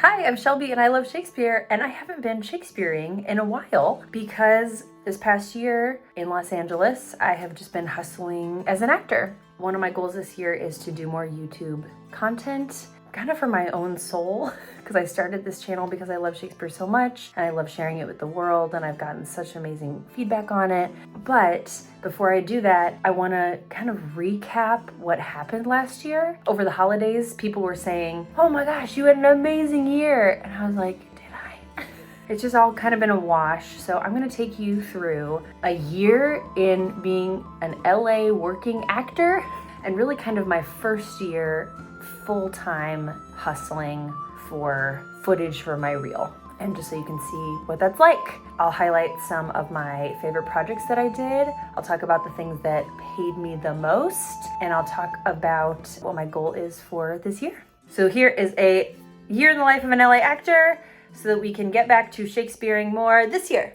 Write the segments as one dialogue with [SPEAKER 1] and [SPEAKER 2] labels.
[SPEAKER 1] Hi, I'm Shelby and I love Shakespeare, and I haven't been Shakespeareing in a while because this past year in Los Angeles, I have just been hustling as an actor. One of my goals this year is to do more YouTube content, kind of for my own soul, because I started this channel because I love Shakespeare so much and I love sharing it with the world, and I've gotten such amazing feedback on it. But before I do that, I want to kind of recap what happened last year. Over the holidays, people were saying, "Oh my gosh, you had an amazing year." And I was like, did I? It's just all kind of been a wash. So I'm going to take you through a year in being an LA working actor, and really kind of my first year full-time hustling for footage for my reel. And just so you can see what that's like, I'll highlight some of my favorite projects that I did. I'll talk about the things that paid me the most, and I'll talk about what my goal is for this year. So here is a year in the life of an LA actor so that we can get back to Shakespeareing more this year.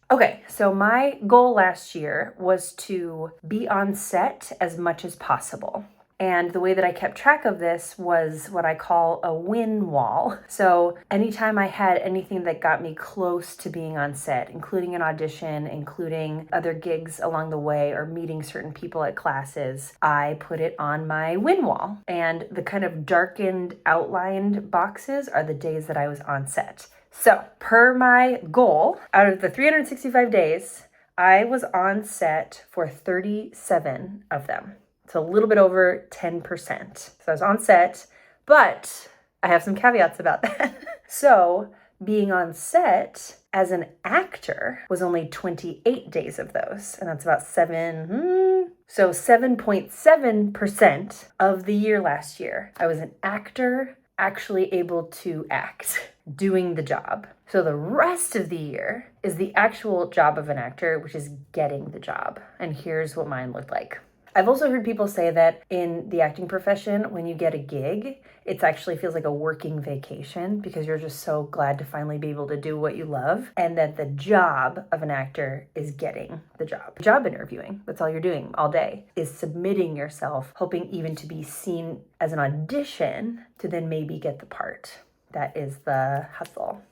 [SPEAKER 1] Okay, so my goal last year was to be on set as much as possible. And the way that I kept track of this was what I call a win wall. So anytime I had anything that got me close to being on set, including an audition, including other gigs along the way, or meeting certain people at classes, I put it on my win wall. And the kind of darkened, outlined boxes are the days that I was on set. So per my goal, out of the 365 days, I was on set for 37 of them. So a little bit over 10%. So I was on set, but I have some caveats about that. So being on set as an actor was only 28 days of those. And that's about 7.7% of the year last year. I was an actor actually able to act, doing the job. So the rest of the year is the actual job of an actor, which is getting the job. And here's what mine looked like. I've also heard people say that in the acting profession, when you get a gig, it actually feels like a working vacation because you're just so glad to finally be able to do what you love, and that the job of an actor is getting the job. Job interviewing, that's all you're doing all day, is submitting yourself, hoping even to be seen as an audition to then maybe get the part. That is the hustle.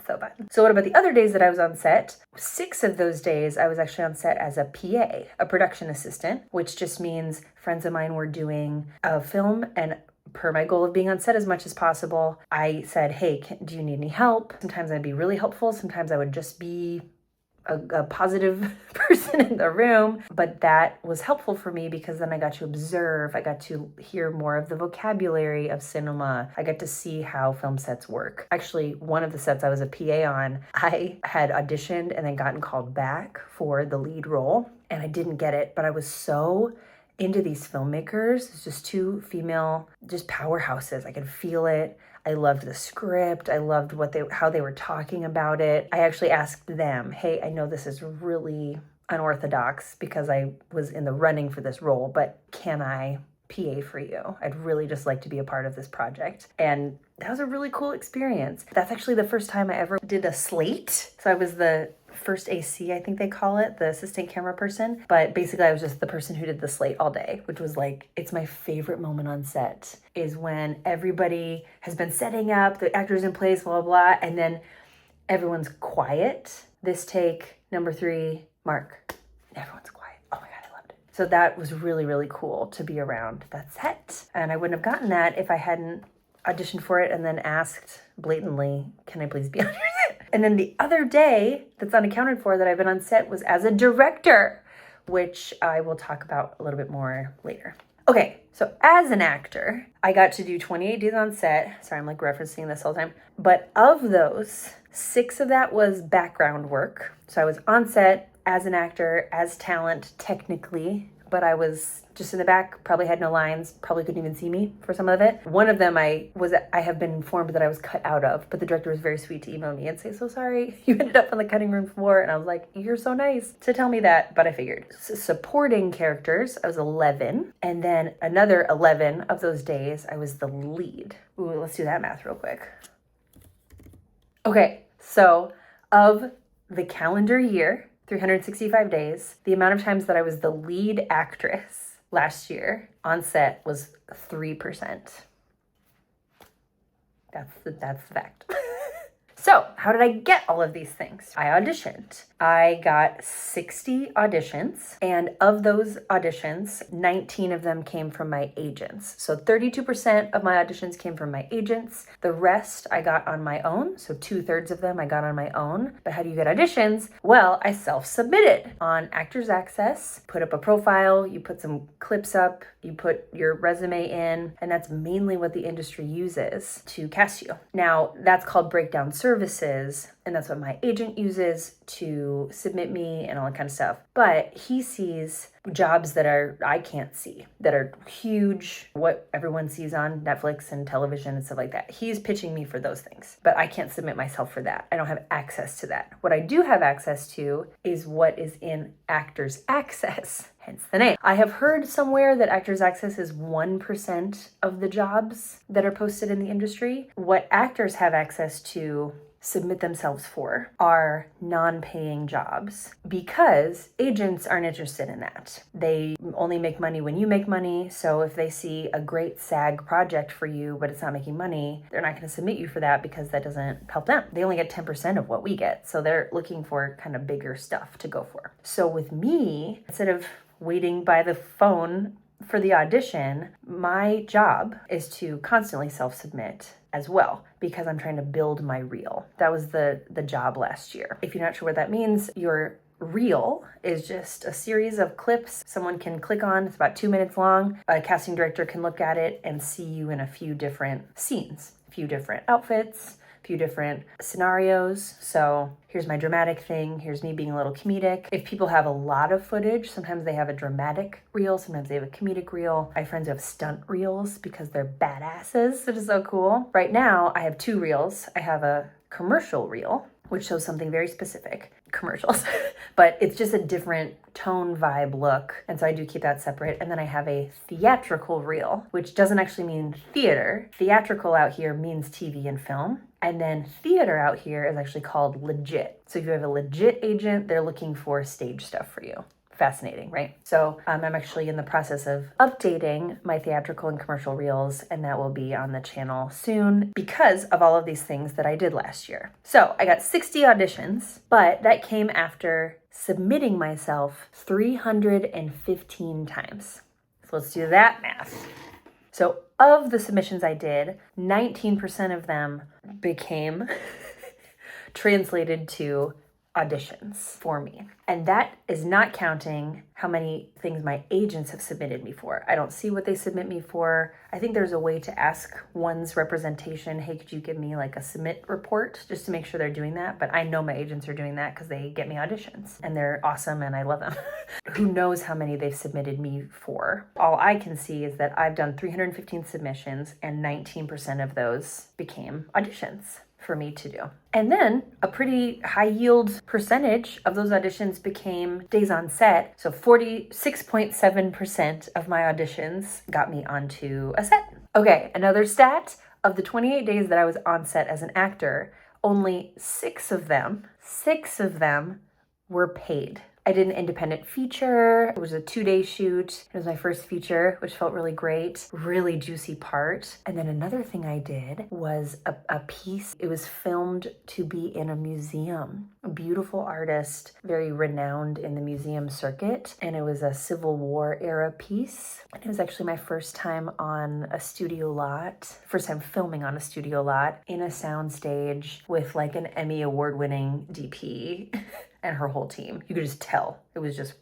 [SPEAKER 1] So fun. So what about the other days that I was on set? 6 of those days I was actually on set as a PA, a production assistant, which just means friends of mine were doing a film, and per my goal of being on set as much as possible, I said, hey, do you need any help? Sometimes I'd be really helpful. Sometimes I would just be a positive person in the room, but that was helpful for me because then I got to observe, I got to hear more of the vocabulary of cinema. I got to see how film sets work. Actually, one of the sets I was a PA on, I had auditioned and then gotten called back for the lead role, and I didn't get it, but I was so into these filmmakers. It's just 2 female, just powerhouses. I could feel it. I loved the script. I loved how they were talking about it. I actually asked them, hey, I know this is really unorthodox because I was in the running for this role, but can I PA for you? I'd really just like to be a part of this project. And that was a really cool experience. That's actually the first time I ever did a slate. So I was the first AC, I think they call it, the assistant camera person. But basically I was just the person who did the slate all day, which was like, it's my favorite moment on set, is when everybody has been setting up, the actor's in place, blah, blah, blah, and then everyone's quiet. This take, number 3, mark. Everyone's quiet. Oh my God, I loved it. So that was really, really cool to be around that set. And I wouldn't have gotten that if I hadn't auditioned for it and then asked blatantly, can I please be on your set? And then the other day that's unaccounted for that I've been on set was as a director, which I will talk about a little bit more later. Okay, so as an actor, I got to do 28 days on set. Sorry, I'm like referencing this all the time. But of those, 6 of that was background work. So I was on set as an actor, as talent technically, but I was just in the back, probably had no lines, probably couldn't even see me for some of it. One of them I have been informed that I was cut out of, but the director was very sweet to email me and say, so sorry, you ended up on the cutting room floor. And I was like, you're so nice to tell me that, but I figured. Supporting characters, I was 11. And then another 11 of those days, I was the lead. Ooh, let's do that math real quick. Okay, so of the calendar year, 365 days, the amount of times that I was the lead actress last year on set was 3%. That's the fact. So, how did I get all of these things? I auditioned. I got 60 auditions, and of those auditions, 19 of them came from my agents. So 32% of my auditions came from my agents. The rest I got on my own. So 2/3 of them I got on my own. But how do you get auditions? Well, I self-submitted on Actors Access, put up a profile, you put some clips up, you put your resume in, and that's mainly what the industry uses to cast you. Now, that's called breakdown services, and that's what my agent uses to submit me and all that kind of stuff. But he sees jobs that I can't see, that are huge, what everyone sees on Netflix and television and stuff like that. He's pitching me for those things, but I can't submit myself for that. I don't have access to that. What I do have access to is what is in Actors Access, hence the name. I have heard somewhere that Actors Access is 1% of the jobs that are posted in the industry. What actors have access to submit themselves for are non-paying jobs, because agents aren't interested in that. They only make money when you make money. So if they see a great SAG project for you, but it's not making money, they're not going to submit you for that, because that doesn't help them. They only get 10% of what we get. So they're looking for kind of bigger stuff to go for. So with me, instead of waiting by the phone for the audition, my job is to constantly self-submit as well, because I'm trying to build my reel. That was the job last year. If you're not sure what that means, your reel is just a series of clips someone can click on. It's about 2 minutes long. A casting director can look at it and see you in a few different scenes, a few different outfits, few different scenarios. So here's my dramatic thing. Here's me being a little comedic. If people have a lot of footage, sometimes they have a dramatic reel. Sometimes they have a comedic reel. I have friends who have stunt reels because they're badasses, which is so cool. Right now, I have 2 reels. I have a commercial reel, which shows something very specific, commercials, but it's just a different tone, vibe, look. And so I do keep that separate. And then I have a theatrical reel, which doesn't actually mean theater. Theatrical out here means TV and film. And then theater out here is actually called legit. So if you have a legit agent, they're looking for stage stuff for you. Fascinating, right? So I'm actually in the process of updating my theatrical and commercial reels, and that will be on the channel soon because of all of these things that I did last year. So I got 60 auditions, but that came after submitting myself 315 times. So let's do that math. So of the submissions I did, 19% of them became translated to auditions for me. And that is not counting how many things my agents have submitted me for. I don't see what they submit me for. I think there's a way to ask one's representation, hey, could you give me like a submit report, just to make sure they're doing that? But I know my agents are doing that because they get me auditions and they're awesome and I love them. Who knows how many they've submitted me for? All I can see is that I've done 315 submissions and 19% of those became auditions for me to do. And then a pretty high yield percentage of those auditions became days on set. So 46.7% of my auditions got me onto a set. Okay, another stat, of the 28 days that I was on set as an actor, only 6 of them were paid. I did an independent feature. It was a 2-day shoot. It was my first feature, which felt really great, really juicy part. And then another thing I did was a piece. It was filmed to be in a museum. A beautiful artist, very renowned in the museum circuit. And it was a Civil War era piece. And it was actually my first time on a studio lot, first time filming on a studio lot in a soundstage with like an Emmy award-winning DP. And her whole team. You could just tell it was just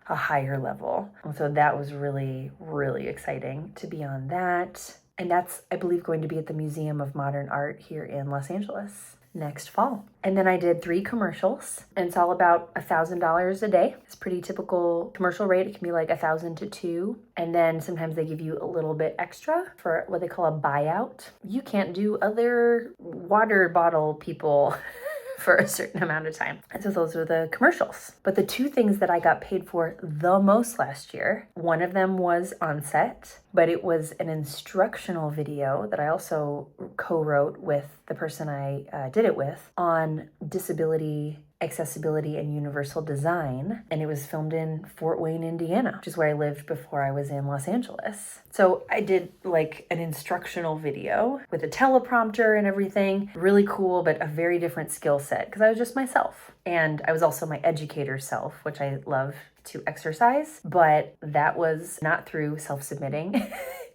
[SPEAKER 1] a higher level. And so that was really, really exciting to be on that. And that's, I believe, going to be at the Museum of Modern Art here in Los Angeles next fall. And then I did 3 commercials, and it's all about $1,000 a day. It's pretty typical commercial rate. It can be like 1,000 to 2. And then sometimes they give you a little bit extra for what they call a buyout. You can't do other water bottle people for a certain amount of time. And so those were the commercials. But the 2 things that I got paid for the most last year, one of them was on set but it was an instructional video that I also co-wrote with the person I did it with on disability, accessibility, and universal design. And it was filmed in Fort Wayne, Indiana, which is where I lived before I was in Los Angeles. So I did like an instructional video with a teleprompter and everything. Really cool, but a very different skill set because I was just myself. And I was also my educator self, which I love to exercise, but that was not through self-submitting.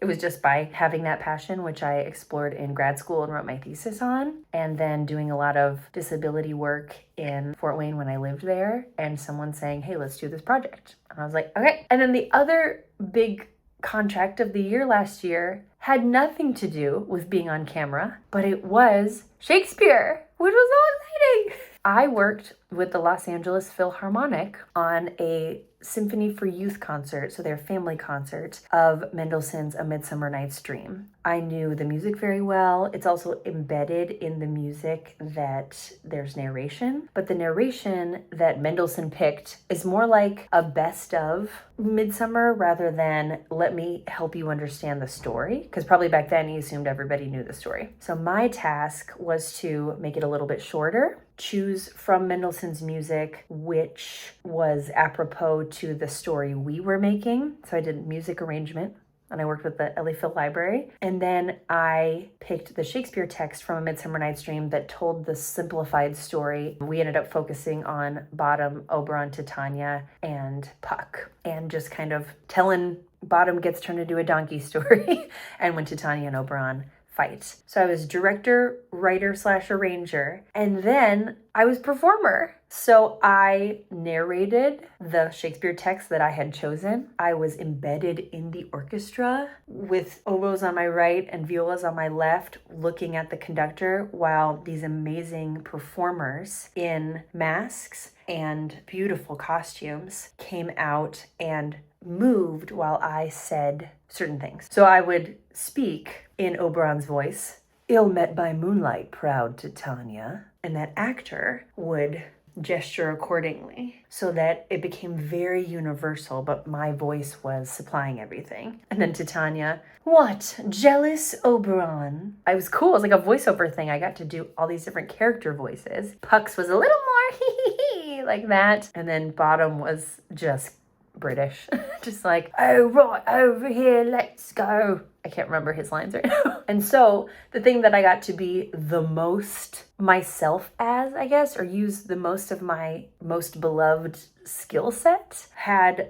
[SPEAKER 1] It was just by having that passion, which I explored in grad school and wrote my thesis on, and then doing a lot of disability work in Fort Wayne when I lived there, and someone saying, hey, let's do this project. And I was like, okay. And then the other big contract of the year last year had nothing to do with being on camera, but it was Shakespeare, which was so exciting. I worked with the Los Angeles Philharmonic on a Symphony for Youth concert, so their family concert of Mendelssohn's A Midsummer Night's Dream. I knew the music very well. It's also embedded in the music that there's narration, but the narration that Mendelssohn picked is more like a best of Midsummer rather than let me help you understand the story, because probably back then he assumed everybody knew the story. So my task was to make it a little bit shorter, choose from Mendelssohn's music which was apropos to the story we were making. So I did music arrangement, and I worked with the LA Phil Library. And then I picked the Shakespeare text from A Midsummer Night's Dream that told the simplified story. We ended up focusing on Bottom, Oberon, Titania, and Puck, and just kind of telling Bottom gets turned into a donkey story and when Titania and Oberon fight. So I was director, writer / arranger, and then I was performer. So I narrated the Shakespeare text that I had chosen. I was embedded in the orchestra with oboes on my right and violas on my left, looking at the conductor while these amazing performers in masks and beautiful costumes came out and moved while I said certain things. So I would speak in Oberon's voice, ill met by moonlight, proud Titania, and that actor would gesture accordingly so that it became very universal, but my voice was supplying everything. And then Titania, what, jealous Oberon? I was cool. It was like a voiceover thing. I got to do all these different character voices. Puck's was a little more hee like that. And then Bottom was just British. Just like, oh, right over here, let's go. I can't remember his lines right now. And so the thing that I got to be the most myself as, I guess, or use the most of my most beloved skill set had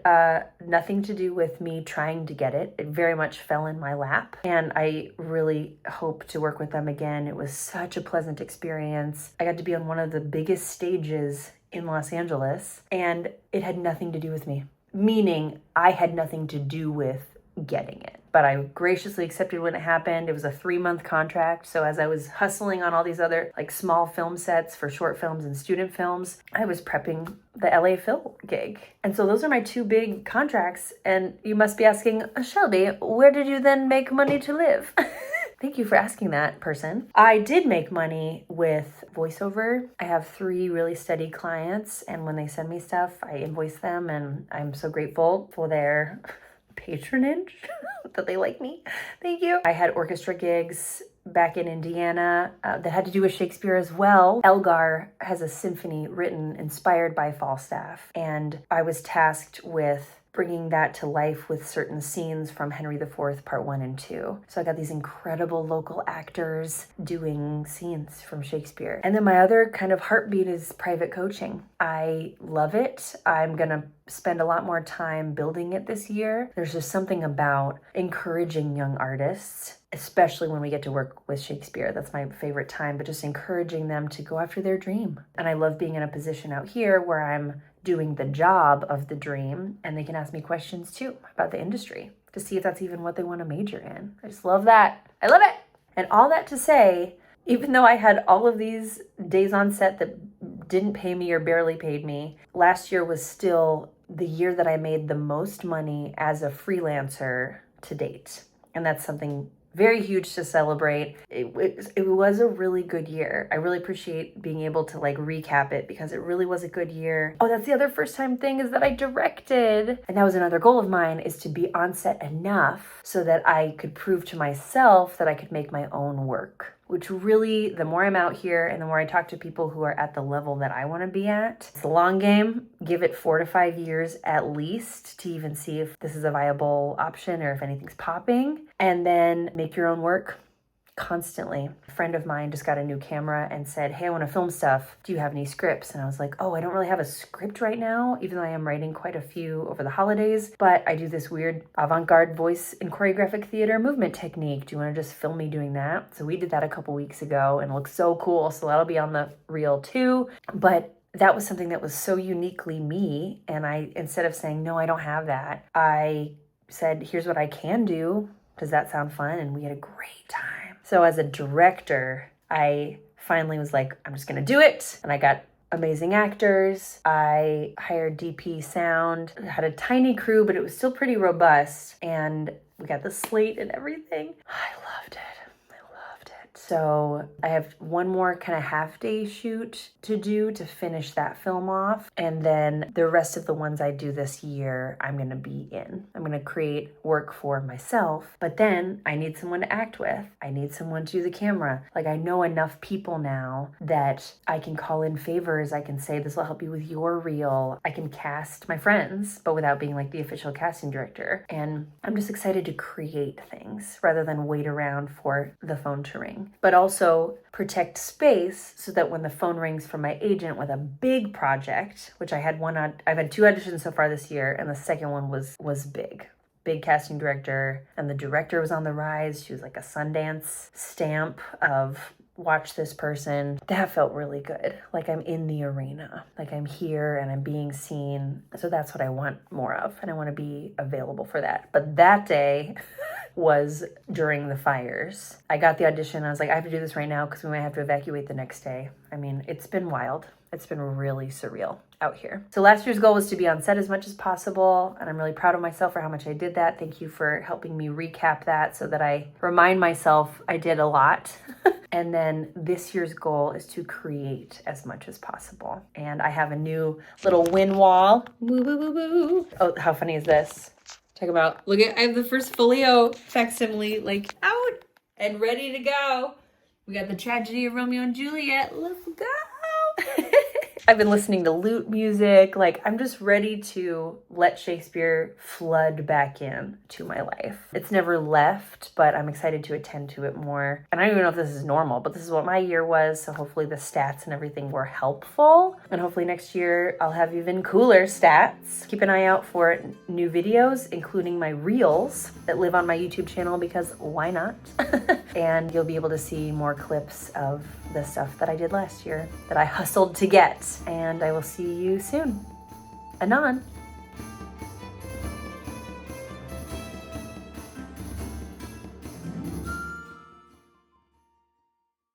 [SPEAKER 1] nothing to do with me trying to get it. It very much fell in my lap, and I really hope to work with them again. It was such a pleasant experience. I got to be on one of the biggest stages in Los Angeles, and it had nothing to do with me. Meaning I had nothing to do with getting it. But I graciously accepted when it happened. It was a 3-month contract. So as I was hustling on all these other like small film sets for short films and student films, I was prepping the LA Phil gig. And so those are my 2 big contracts. And you must be asking, Shelby, where did you then make money to live? Thank you for asking that, person. I did make money with voiceover. I have 3 really steady clients, and when they send me stuff, I invoice them, and I'm so grateful for their patronage that they like me. Thank you. I had orchestra gigs back in Indiana that had to do with Shakespeare as well. Elgar has a symphony written inspired by Falstaff, and I was tasked with bringing that to life with certain scenes from Henry IV, Part 1 and 2. So I got these incredible local actors doing scenes from Shakespeare. And then my other kind of heartbeat is private coaching. I love it. I'm going to spend a lot more time building it this year. There's just something about encouraging young artists, especially when we get to work with Shakespeare. That's my favorite time, but just encouraging them to go after their dream. And I love being in a position out here where I'm doing the job of the dream, and they can ask me questions too about the industry to see if that's even what they want to major in. I just love that. I love it. And all that to say, even though I had all of these days on set that didn't pay me or barely paid me, last year was still the year that I made the most money as a freelancer to date. And that's something very huge to celebrate. It was a really good year. I really appreciate being able to like recap it because it really was a good year. Oh, that's the other first time thing is that I directed. And that was another goal of mine, is to be on set enough so that I could prove to myself that I could make my own work. Which really, the more I'm out here and the more I talk to people who are at the level that I want to be at, it's a long game. Give it 4 to 5 years at least to even see if this is a viable option or if anything's popping. And then make your own work constantly. A friend of mine just got a new camera and said, hey, I want to film stuff. Do you have any scripts? And I was like, oh, I don't really have a script right now, even though I am writing quite a few over the holidays, but I do this weird avant-garde voice in choreographic theater movement technique. Do you want to just film me doing that? So we did that a couple weeks ago and it looks so cool. So that'll be on the reel too. But that was something that was so uniquely me. And I, instead of saying, no, I don't have that, I said, here's what I can do. Does that sound fun? And we had a great time. So as a director, I finally was like, I'm just gonna do it. And I got amazing actors. I hired DP sound, had a tiny crew, but it was still pretty robust. And we got the slate and everything. I loved it. So I have one more kind of half-day shoot to do to finish that film off. And then the rest of the ones I do this year, I'm going to be in. I'm going to create work for myself. But then I need someone to act with. I need someone to do the camera. Like, I know enough people now that I can call in favors. I can say, this will help you with your reel. I can cast my friends, but without being like the official casting director. And I'm just excited to create things rather than wait around for the phone to ring. But also protect space so that when the phone rings from my agent with a big project, which I've had 2 auditions so far this year, and the second one was big casting director, and the director was on the rise. She was like a Sundance stamp of watch this person. That felt really good. Like I'm in the arena, like I'm here and I'm being seen. So that's what I want more of. And I want to be available for that. But that day was during the fires. I got the audition. I was like, I have to do this right now because we might have to evacuate the next day. I mean, it's been wild. It's been really surreal out here. So last year's goal was to be on set as much as possible. And I'm really proud of myself for how much I did that. Thank you for helping me recap that so that I remind myself I did a lot. And then this year's goal is to create as much as possible. And I have a new little win wall. Woo, woo, woo, woo. Oh, how funny is this? Talk about, look at, I have the first folio facsimile like out and ready to go. We got the tragedy of Romeo and Juliet. Let's go. I've been listening to lute music. Like, I'm just ready to let Shakespeare flood back in to my life. It's never left, but I'm excited to attend to it more. And I don't even know if this is normal, but this is what my year was. So hopefully the stats and everything were helpful. And hopefully next year I'll have even cooler stats. Keep an eye out for new videos, including my reels that live on my YouTube channel, because why not? And you'll be able to see more clips of the stuff that I did last year that I hustled to get. And I will see you soon. Anon.